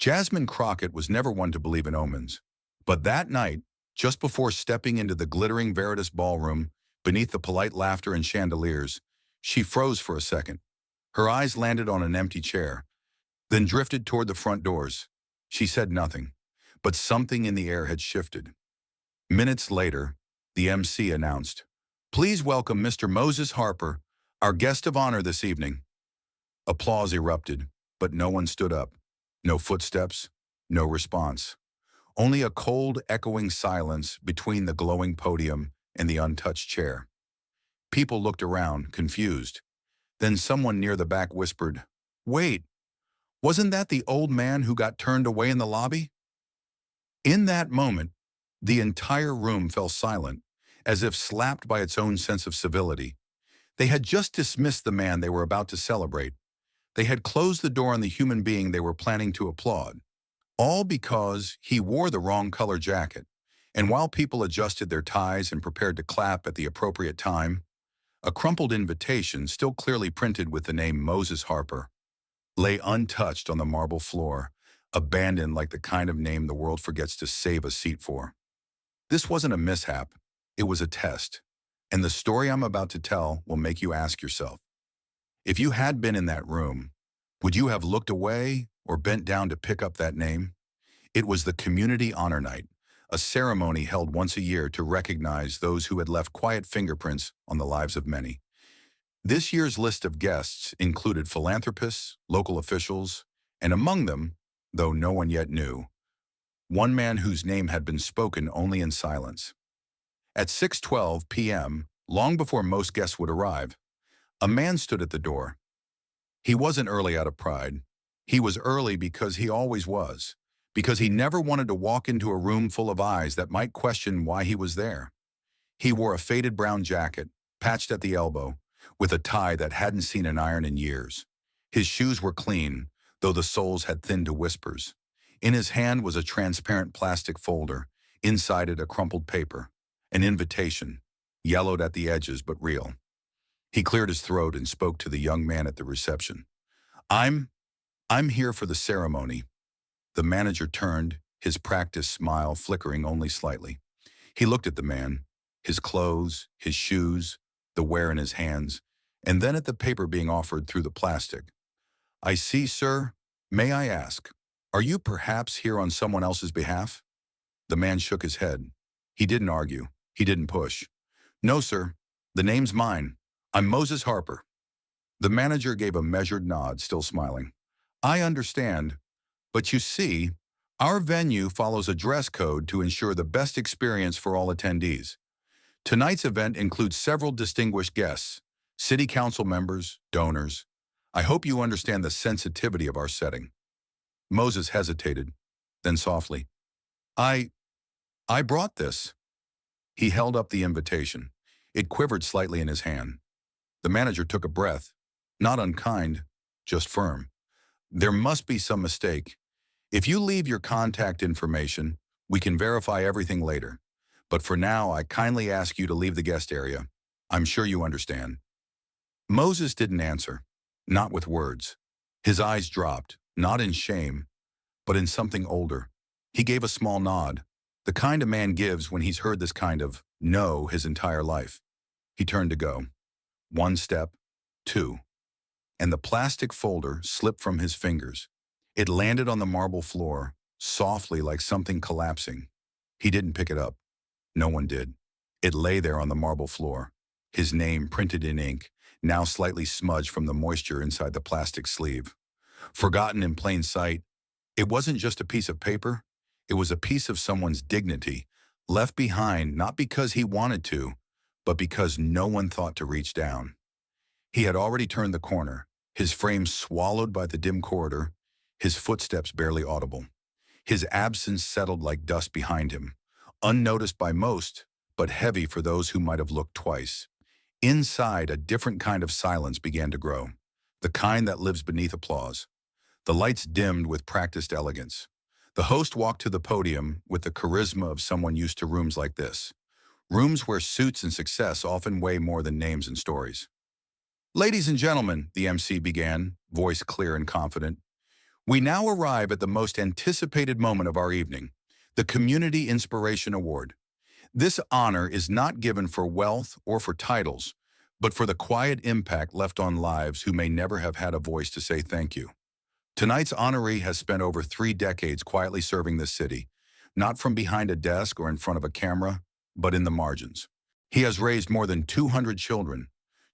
Jasmine Crockett was never one to believe in omens. But that night, just before stepping into the glittering Veritas ballroom, beneath the polite laughter and chandeliers, she froze for a second. Her eyes landed on an empty chair, then drifted toward the front doors. She said nothing, but something in the air had shifted. Minutes later, the MC announced, "Please welcome Mr. Moses Harper, our guest of honor this evening." Applause erupted, but no one stood up. No footsteps, no response. Only a cold, echoing silence between the glowing podium and the untouched chair. People looked around, confused. Then someone near the back whispered, "Wait, wasn't that the old man who got turned away in the lobby?" In that moment, the entire room fell silent, as if slapped by its own sense of civility. They had just dismissed the man they were about to celebrate. They had closed the door on the human being they were planning to applaud. All because he wore the wrong color jacket. And while people adjusted their ties and prepared to clap at the appropriate time, a crumpled invitation, still clearly printed with the name Moses Harper, lay untouched on the marble floor, abandoned like the kind of name the world forgets to save a seat for. This wasn't a mishap, it was a test. And the story I'm about to tell will make you ask yourself, if you had been in that room, would you have looked away or bent down to pick up that name? It was the Community Honor Night, a ceremony held once a year to recognize those who had left quiet fingerprints on the lives of many. This year's list of guests included philanthropists, local officials, and among them, though no one yet knew, one man whose name had been spoken only in silence. At 6:12 p.m., long before most guests would arrive, a man stood at the door. He wasn't early out of pride. He was early because he always was, because he never wanted to walk into a room full of eyes that might question why he was there. He wore a faded brown jacket, patched at the elbow, with a tie that hadn't seen an iron in years. His shoes were clean, though the soles had thinned to whispers. In his hand was a transparent plastic folder, inside it a crumpled paper, an invitation, yellowed at the edges but real. He cleared his throat and spoke to the young man at the reception. I'm here for the ceremony." The manager turned, his practiced smile flickering only slightly. He looked at the man, his clothes, his shoes, the wear in his hands, and then at the paper being offered through the plastic. "I see, sir. May I ask, are you perhaps here on someone else's behalf?" The man shook his head. He didn't argue. He didn't push. "No, sir. The name's mine. I'm Moses Harper." The manager gave a measured nod, still smiling. "I understand, but you see, our venue follows a dress code to ensure the best experience for all attendees. Tonight's event includes several distinguished guests, city council members, donors. I hope you understand the sensitivity of our setting." Moses hesitated, then softly, I brought this." He held up the invitation. It quivered slightly in his hand. The manager took a breath, not unkind, just firm. "There must be some mistake. If you leave your contact information, we can verify everything later. But for now, I kindly ask you to leave the guest area. I'm sure you understand." Moses didn't answer, not with words. His eyes dropped, not in shame, but in something older. He gave a small nod, the kind a man gives when he's heard this kind of no his entire life. He turned to go. One step, two, and the plastic folder slipped from his fingers. It landed on the marble floor, softly like something collapsing. He didn't pick it up. No one did. It lay there on the marble floor, his name printed in ink, now slightly smudged from the moisture inside the plastic sleeve. Forgotten in plain sight, it wasn't just a piece of paper, it was a piece of someone's dignity, left behind not because he wanted to, but because no one thought to reach down. He had already turned the corner, his frame swallowed by the dim corridor, his footsteps barely audible. His absence settled like dust behind him, unnoticed by most, but heavy for those who might have looked twice. Inside, a different kind of silence began to grow, the kind that lives beneath applause. The lights dimmed with practiced elegance. The host walked to the podium with the charisma of someone used to rooms like this. Rooms where suits and success often weigh more than names and stories. "Ladies and gentlemen," the MC began, voice clear and confident, We now arrive at the most anticipated moment of our evening, the Community Inspiration Award. This honor is not given for wealth or for titles, but for the quiet impact left on lives who may never have had a voice to say thank you. Tonight's honoree has spent over 3 decades quietly serving this city, not from behind a desk or in front of a camera, but in the margins. He has raised more than 200 children,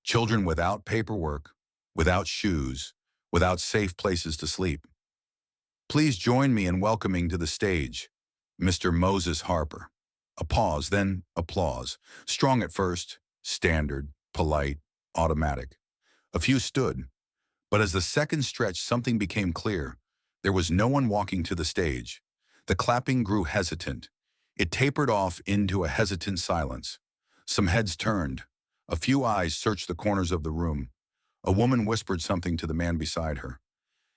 children without paperwork, without shoes, without safe places to sleep. Please join me in welcoming to the stage Mr. Moses Harper. A pause, then applause. Strong at first, standard, polite, automatic. A few stood, but as the seconds stretched, something became clear. There was no one walking to the stage. The clapping grew hesitant. It tapered off into a hesitant silence. Some heads turned. A few eyes searched the corners of the room. A woman whispered something to the man beside her.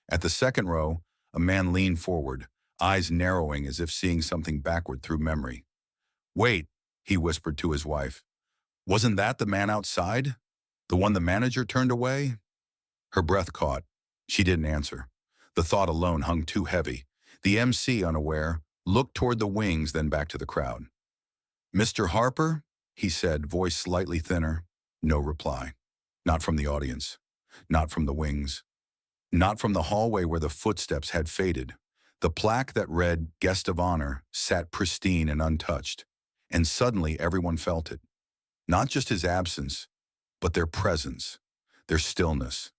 At the second row, a man leaned forward, eyes narrowing as if seeing something backward through memory. "Wait," he whispered to his wife. "Wasn't that the man outside? The one the manager turned away?" Her breath caught. She didn't answer. The thought alone hung too heavy. The MC, unaware, looked toward the wings, then back to the crowd. "Mr. Harper?" he said, voice slightly thinner. No reply. Not from the audience. Not from the wings. Not from the hallway where the footsteps had faded. The plaque that read "Guest of Honor" sat pristine and untouched. And suddenly everyone felt it. Not just his absence, but their presence, their stillness,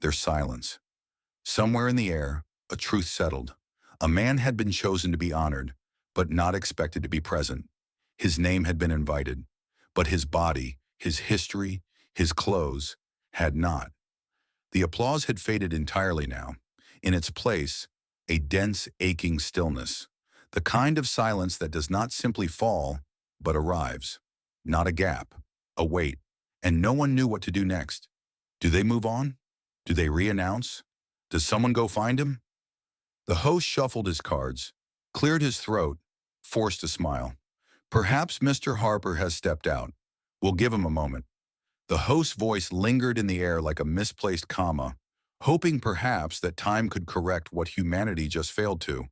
their silence. Somewhere in the air, a truth settled. A man had been chosen to be honored, but not expected to be present. His name had been invited, but his body, his history, his clothes had not. The applause had faded entirely now. In its place, a dense, aching stillness. The kind of silence that does not simply fall, but arrives. Not a gap, a wait, and no one knew what to do next. Do they move on? Do they re-announce? Does someone go find him? The host shuffled his cards, cleared his throat, forced a smile. Perhaps Mr. Harper has stepped out. We'll give him a moment. The host's voice lingered in the air like a misplaced comma, hoping perhaps that time could correct what humanity just failed to.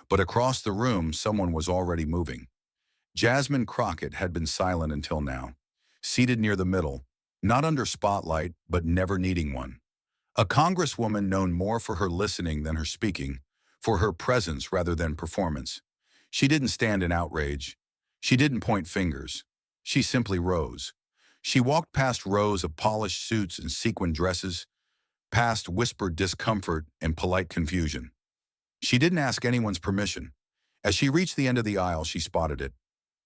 But across the room, someone was already moving. Jasmine Crockett had been silent until now, seated near the middle, not under spotlight, but never needing one. A congresswoman known more for her listening than her speaking, for her presence rather than performance. She didn't stand in outrage. She didn't point fingers. She simply rose. She walked past rows of polished suits and sequin dresses, past whispered discomfort and polite confusion. She didn't ask anyone's permission. As she reached the end of the aisle, she spotted it.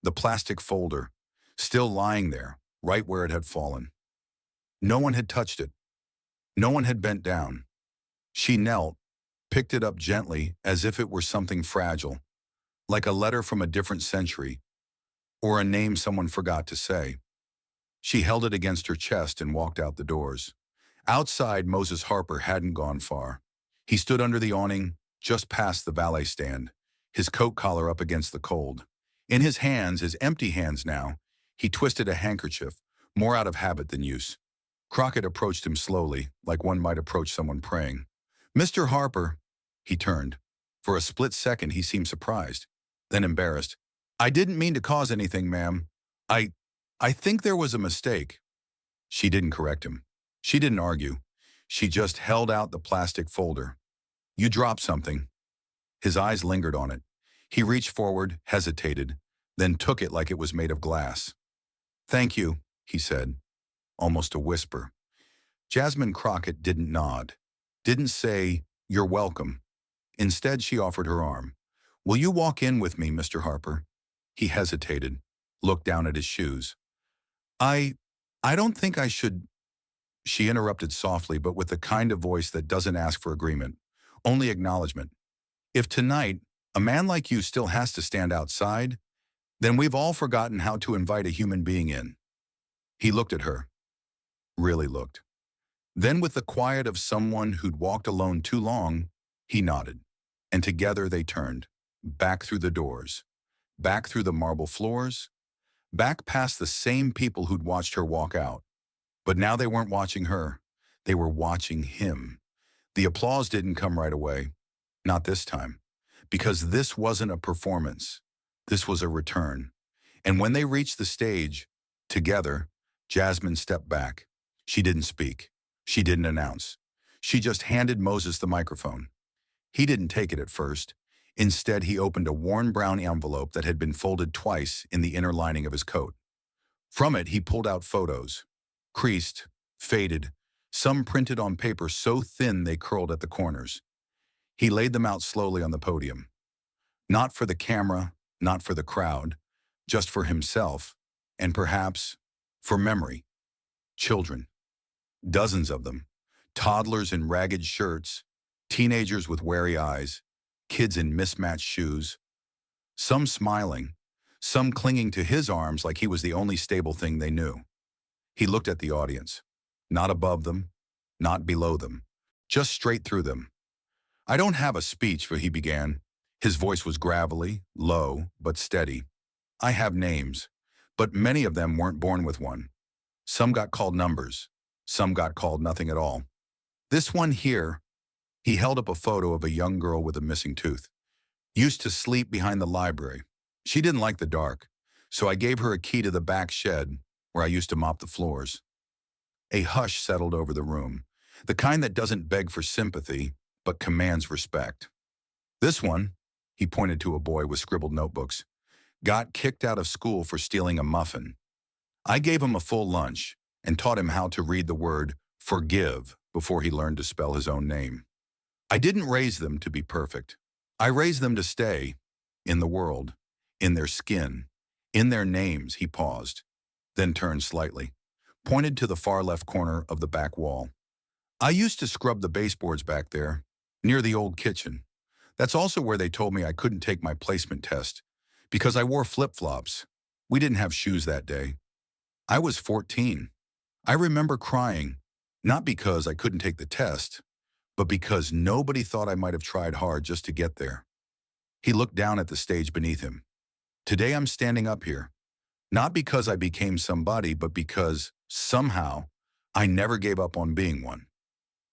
The plastic folder, still lying there, right where it had fallen. No one had touched it. No one had bent down. She knelt, picked it up gently as if it were something fragile, like a letter from a different century, or a name someone forgot to say. She held it against her chest and walked out the doors. Outside, Moses Harper hadn't gone far. He stood under the awning, just past the valet stand, his coat collar up against the cold. In his hands, his empty hands now, he twisted a handkerchief, more out of habit than use. Crockett approached him slowly, like one might approach someone praying. "Mr. Harper," he turned. For a split second, he seemed surprised, then embarrassed. "I didn't mean to cause anything, ma'am. I think there was a mistake." She didn't correct him. She didn't argue. She just held out the plastic folder. "You dropped something." His eyes lingered on it. He reached forward, hesitated, then took it like it was made of glass. "Thank you," he said, almost a whisper. Jasmine Crockett didn't nod, didn't say, "You're welcome." Instead, she offered her arm. "Will you walk in with me, Mr. Harper?" He hesitated, looked down at his shoes. I don't think I should." She interrupted softly, but with the kind of voice that doesn't ask for agreement, only acknowledgement. "If tonight, a man like you still has to stand outside, then we've all forgotten how to invite a human being in." He looked at her. Really looked. Then with the quiet of someone who'd walked alone too long, he nodded. And together they turned, back through the doors, back through the marble floors, back past the same people who'd watched her walk out. But now they weren't watching her. They were watching him. The applause didn't come right away. Not this time. Because this wasn't a performance. This was a return. And when they reached the stage, together, Jasmine stepped back. She didn't speak. She didn't announce. She just handed Moses the microphone. He didn't take it at first. Instead, he opened a worn brown envelope that had been folded twice in the inner lining of his coat. From it, he pulled out photos. Creased, faded, some printed on paper so thin they curled at the corners. He laid them out slowly on the podium. Not for the camera, not for the crowd, just for himself, and perhaps for memory. Children. Dozens of them. Toddlers in ragged shirts, teenagers with wary eyes, kids in mismatched shoes. Some smiling, some clinging to his arms like he was the only stable thing they knew. He looked at the audience. Not above them, not below them, just straight through them. "I don't have a speech," he began. His voice was gravelly, low, but steady. "I have names, but many of them weren't born with one. Some got called numbers. Some got called nothing at all. This one here," he held up a photo of a young girl with a missing tooth, "used to sleep behind the library. She didn't like the dark, so I gave her a key to the back shed where I used to mop the floors." A hush settled over the room, the kind that doesn't beg for sympathy, but commands respect. "This one," he pointed to a boy with scribbled notebooks, "got kicked out of school for stealing a muffin. I gave him a full lunch and taught him how to read the word forgive before he learned to spell his own name. I didn't raise them to be perfect. I raised them to stay in the world, in their skin, in their names." He paused, then turned slightly, pointed to the far left corner of the back wall. "I used to scrub the baseboards back there, near the old kitchen. That's also where they told me I couldn't take my placement test, because I wore flip-flops. We didn't have shoes that day. I was 14. I remember crying, not because I couldn't take the test, but because nobody thought I might have tried hard just to get there." He looked down at the stage beneath him. "Today I'm standing up here, not because I became somebody, but because, somehow, I never gave up on being one."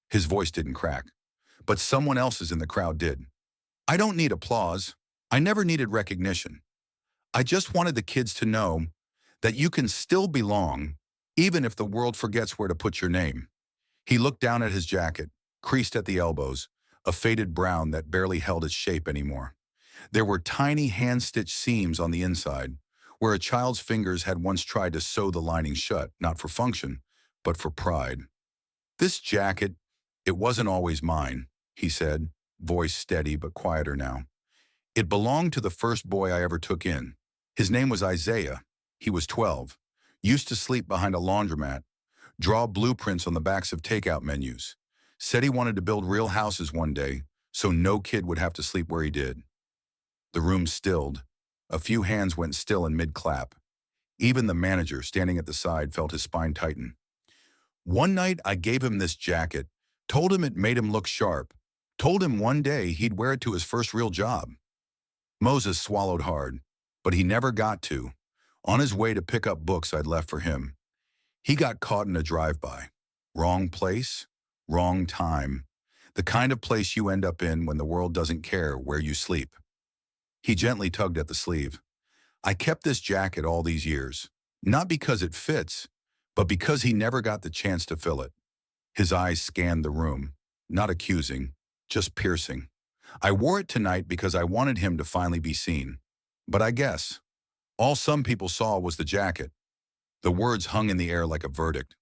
His voice didn't crack, but someone else's in the crowd did. "I don't need applause. I never needed recognition. I just wanted the kids to know that you can still belong, even if the world forgets where to put your name." He looked down at his jacket, creased at the elbows, a faded brown that barely held its shape anymore. There were tiny hand-stitched seams on the inside, where a child's fingers had once tried to sew the lining shut, not for function, but for pride. "This jacket, it wasn't always mine," he said, voice steady but quieter now. "It belonged to the first boy I ever took in. His name was Isaiah. He was 12, used to sleep behind a laundromat, draw blueprints on the backs of takeout menus. Said he wanted to build real houses one day, so no kid would have to sleep where he did." The room stilled. A few hands went still in mid-clap. Even the manager, standing at the side, felt his spine tighten. "One night I gave him this jacket, told him it made him look sharp, told him one day he'd wear it to his first real job." Moses swallowed hard, but he never got to, on his way to pick up books I'd left for him. He got caught in a drive-by. Wrong place, wrong time. The kind of place you end up in when the world doesn't care where you sleep. He gently tugged at the sleeve. "I kept this jacket all these years, not because it fits, but because he never got the chance to fill it." His eyes scanned the room, not accusing, just piercing. "I wore it tonight because I wanted him to finally be seen. But I guess all some people saw was the jacket." The words hung in the air like a verdict.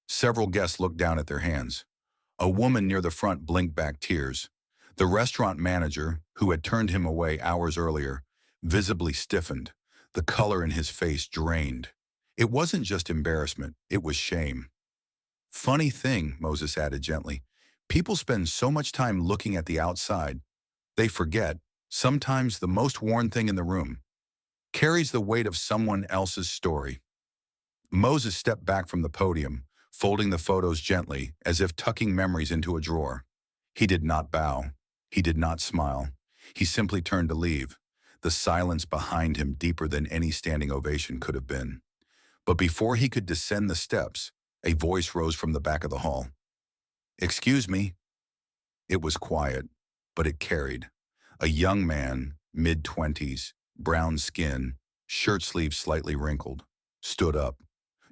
Several guests looked down at their hands. A woman near the front blinked back tears. The restaurant manager, who had turned him away hours earlier, visibly stiffened, the color in his face drained. It wasn't just embarrassment, it was shame. "Funny thing," Moses added gently, "people spend so much time looking at the outside, they forget, sometimes the most worn thing in the room carries the weight of someone else's story." Moses stepped back from the podium, folding the photos gently, as if tucking memories into a drawer. He did not bow. He did not smile. He simply turned to leave, the silence behind him deeper than any standing ovation could have been. But before he could descend the steps, a voice rose from the back of the hall. "Excuse me." It was quiet, but it carried. A young man, mid-20s, brown skin, shirt sleeves slightly wrinkled, stood up.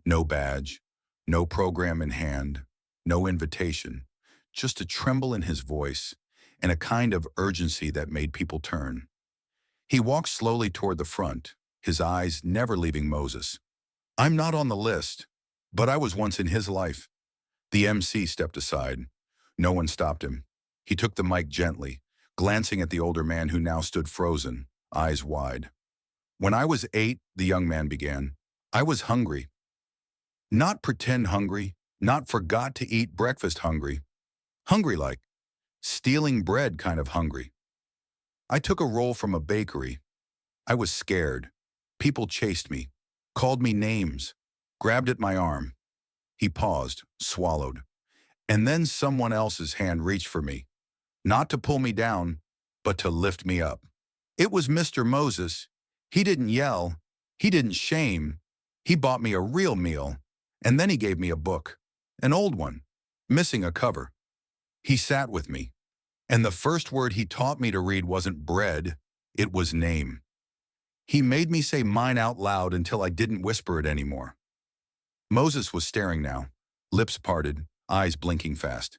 No badge, no program in hand, no invitation, just a tremble in his voice and a kind of urgency that made people turn. He walked slowly toward the front, his eyes never leaving Moses. I'm not on the list, but I was once in his life. The MC stepped aside. No one stopped him. He took the mic gently, glancing at the older man who now stood frozen, eyes wide. When I was 8, the young man began, I was hungry. Not pretend hungry, not forgot to eat breakfast hungry. Hungry like stealing bread kind of hungry. I took a roll from a bakery. I was scared. People chased me, called me names, grabbed at my arm. He paused, swallowed. And then someone else's hand reached for me, not to pull me down, but to lift me up. It was Mr. Moses. He didn't yell. He didn't shame. He bought me a real meal, and then he gave me a book, an old one, missing a cover. He sat with me, and the first word he taught me to read wasn't bread, it was name. He made me say mine out loud until I didn't whisper it anymore. Moses was staring now, lips parted, eyes blinking fast.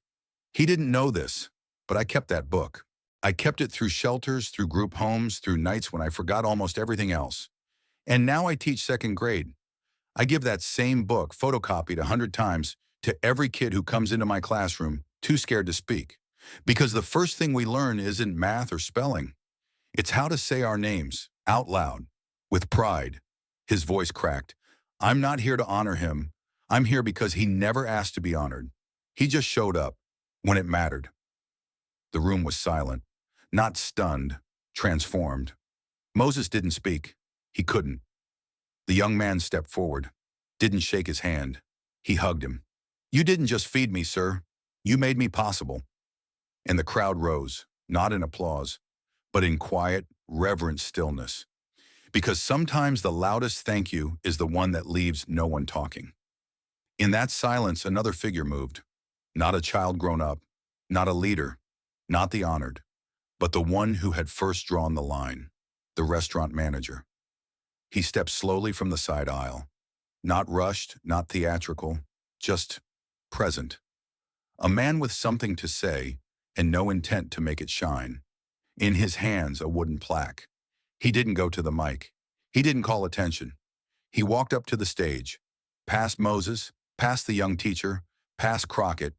He didn't know this, but I kept that book. I kept it through shelters, through group homes, through nights when I forgot almost everything else. And now I teach second grade. I give that same book, photocopied 100 times, to every kid who comes into my classroom, too scared to speak. Because the first thing we learn isn't math or spelling. It's how to say our names, out loud, with pride. His voice cracked. I'm not here to honor him. I'm here because he never asked to be honored. He just showed up, when it mattered. The room was silent, not stunned, transformed. Moses didn't speak. He couldn't. The young man stepped forward, didn't shake his hand. He hugged him. You didn't just feed me, sir. You made me possible. And the crowd rose, not in applause, but in quiet, reverent stillness. Because sometimes the loudest thank you is the one that leaves no one talking. In that silence, another figure moved. Not a child grown up, not a leader, not the honored, but the one who had first drawn the line, the restaurant manager. He stepped slowly from the side aisle, not rushed, not theatrical, just present. A man with something to say and no intent to make it shine. In his hands, a wooden plaque. He didn't go to the mic. He didn't call attention. He walked up to the stage, past Moses, past the young teacher, past Crockett,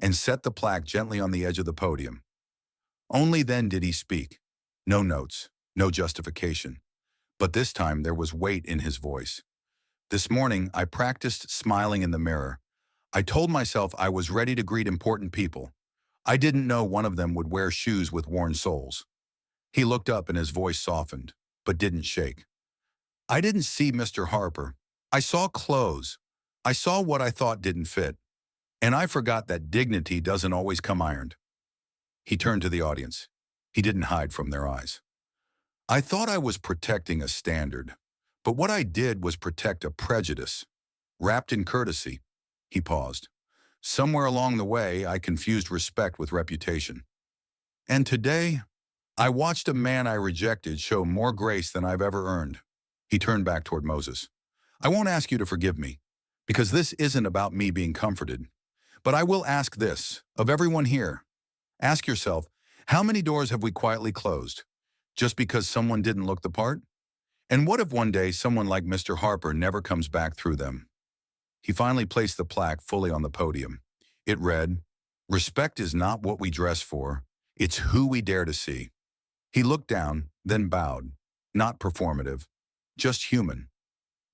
and set the plaque gently on the edge of the podium. Only then did he speak. No notes, no justification. But this time there was weight in his voice. This morning, I practiced smiling in the mirror. I told myself I was ready to greet important people. I didn't know one of them would wear shoes with worn soles. He looked up and his voice softened, but didn't shake. I didn't see Mr. Harper. I saw clothes. I saw what I thought didn't fit. And I forgot that dignity doesn't always come ironed. He turned to the audience. He didn't hide from their eyes. I thought I was protecting a standard, but what I did was protect a prejudice, wrapped in courtesy. He paused. Somewhere along the way, I confused respect with reputation. And today, I watched a man I rejected show more grace than I've ever earned. He turned back toward Moses. I won't ask you to forgive me, because this isn't about me being comforted. But I will ask this, of everyone here. Ask yourself, how many doors have we quietly closed, just because someone didn't look the part? And what if one day someone like Mr. Harper never comes back through them? He finally placed the plaque fully on the podium. It read, "Respect is not what we dress for, it's who we dare to see." He looked down, then bowed, not performative, just human.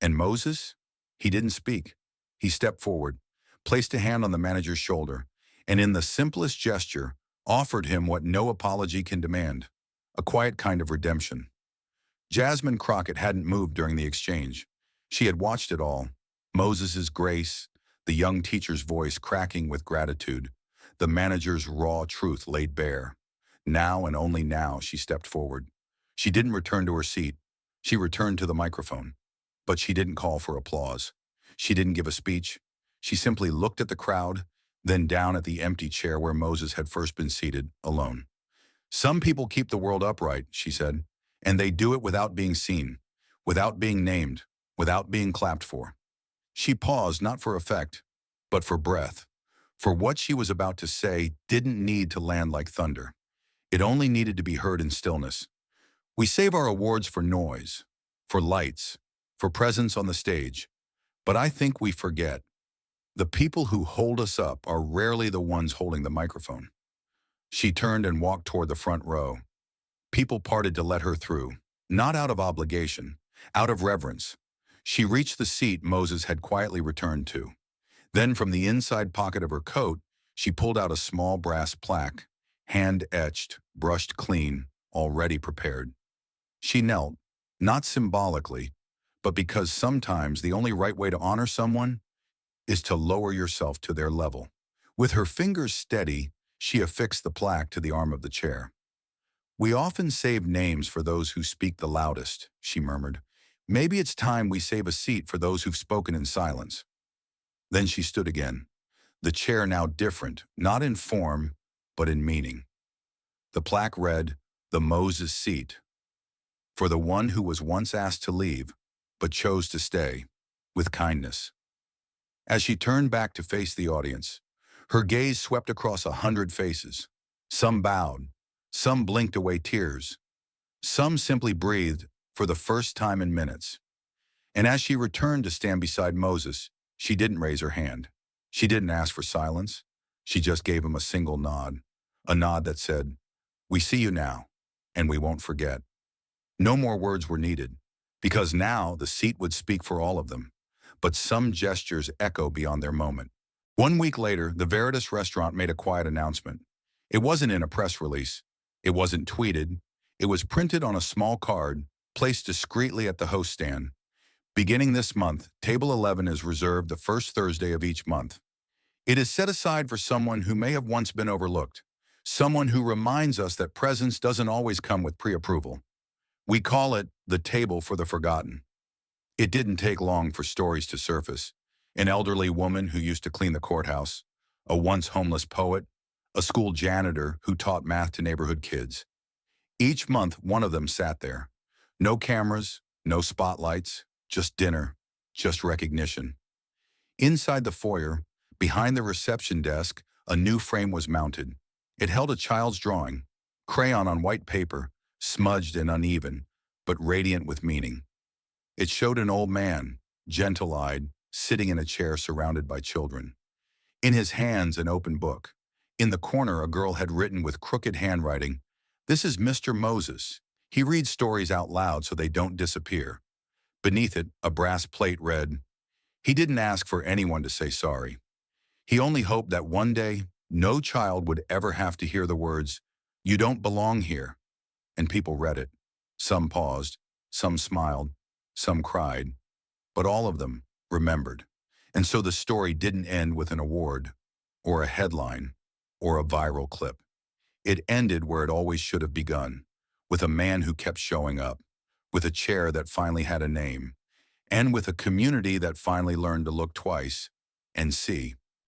And Moses? He didn't speak. He stepped forward, placed a hand on the manager's shoulder, and in the simplest gesture, offered him what no apology can demand, a quiet kind of redemption. Jasmine Crockett hadn't moved during the exchange. She had watched it all. Moses's grace, the young teacher's voice cracking with gratitude, the manager's raw truth laid bare. Now and only now she stepped forward. She didn't return to her seat. She returned to the microphone. But she didn't call for applause. She didn't give a speech. She simply looked at the crowd, then down at the empty chair where Moses had first been seated, alone. Some people keep the world upright, she said, and they do it without being seen, without being named, without being clapped for. She paused not for effect, but for breath, for what she was about to say didn't need to land like thunder. It only needed to be heard in stillness. We save our awards for noise, for lights, for presence on the stage, but I think we forget. The people who hold us up are rarely the ones holding the microphone. She turned and walked toward the front row. People parted to let her through, not out of obligation, out of reverence. She reached the seat Moses had quietly returned to. Then from the inside pocket of her coat, she pulled out a small brass plaque, hand-etched, brushed clean, already prepared. She knelt, not symbolically, but because sometimes the only right way to honor someone is to lower yourself to their level. With her fingers steady, she affixed the plaque to the arm of the chair. "We often save names for those who speak the loudest," she murmured. "Maybe it's time we save a seat for those who've spoken in silence." Then she stood again, the chair now different, not in form, but in meaning. The plaque read, "The Moses Seat," for the one who was once asked to leave, but chose to stay, with kindness. As she turned back to face the audience, her gaze swept across 100 faces. Some bowed, some blinked away tears, some simply breathed for the first time in minutes. And as she returned to stand beside Moses, she didn't raise her hand. She didn't ask for silence. She just gave him a single nod, a nod that said, "We see you now, and we won't forget." No more words were needed, because now the seat would speak for all of them. But some gestures echo beyond their moment. 1 week later, the Veritas restaurant made a quiet announcement. It wasn't in a press release. It wasn't tweeted. It was printed on a small card, placed discreetly at the host stand. Beginning this month, Table 11 is reserved the first Thursday of each month. It is set aside for someone who may have once been overlooked, someone who reminds us that presence doesn't always come with pre-approval. We call it the Table for the Forgotten. It didn't take long for stories to surface. An elderly woman who used to clean the courthouse, a once homeless poet, a school janitor who taught math to neighborhood kids. Each month, one of them sat there. No cameras, no spotlights, just dinner, just recognition. Inside the foyer, behind the reception desk, a new frame was mounted. It held a child's drawing, crayon on white paper, smudged and uneven, but radiant with meaning. It showed an old man, gentle-eyed, sitting in a chair surrounded by children. In his hands, an open book. In the corner, a girl had written with crooked handwriting, "This is Mr. Moses. He reads stories out loud so they don't disappear." Beneath it, a brass plate read, "He didn't ask for anyone to say sorry. He only hoped that one day, no child would ever have to hear the words, 'You don't belong here.'" And people read it. Some paused, some smiled, some cried, but all of them remembered. And so the story didn't end with an award, or a headline, or a viral clip. It ended where it always should have begun, with a man who kept showing up, with a chair that finally had a name, and with a community that finally learned to look twice and see.